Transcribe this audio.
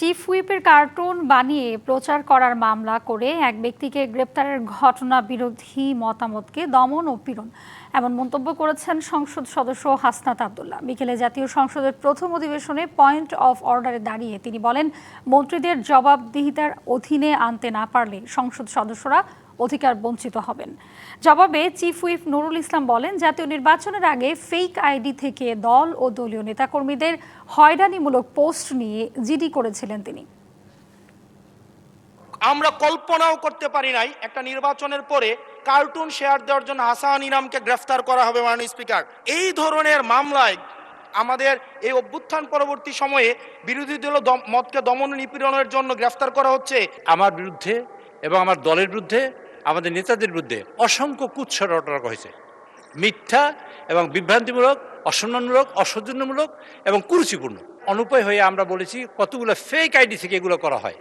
Chief হুইপের cartoon বানিয়ে প্রচার করার মামলা করে এক ব্যক্তিকে গ্রেপ্তারের ঘটনা বিরোধী মতামতকে দমন ও পীড়ন এমন মন্তব্য করেছেন সংসদ সদস্য হাসনাত আব্দুল্লাহ। বিকেলে জাতীয় সংসদের প্রথম অধিবেশনে পয়েন্ট অফ অর্ডারে দাঁড়িয়ে তিনি বলেন, মন্ত্রীদের জবাবদিহিতার অধীনে আনতে না পারলে সংসদ সদস্যরা অধিকার বঞ্চিত হবেন। জবাবে চিফ হুইপ নুরুল ইসলাম বলেন, জাতীয় নির্বাচনের আগে ফেক আইডি থেকে দল ও দলীয় নেতাকর্মীদের হয়রানিমূলক পোস্ট নিয়ে জিডি করেছিলেন তিনি। আমরা কল্পনাও করতে পারি নাই একটা নির্বাচনের পরে কার্টুন শেয়ার দেওয়ার জন্য হাসান ইনামকে গ্রেফতার করা হবে। মাননীয় স্পিকার, এই ধরনের মামলায় আমাদের এই অভ্যুত্থান পরবর্তী সময়ে বিরোধী দল মতকে দমন নিপীড়নের জন্য গ্রেফতার করা হচ্ছে। আমার বিরুদ্ধে এবং আমার দলের বিরুদ্ধে, আমাদের নেতাদের বিরুদ্ধে অসংখ্য কুৎসা রটনা হয়েছে। মিথ্যা এবং বিভ্রান্তিমূলক, অসম্মানমূলক, অসৌজন্যমূলক এবং কুরুচিপূর্ণ। অনুপায় হয়ে আমরা বলেছি কতগুলো ফেক আইডি থেকে এগুলো করা হয়।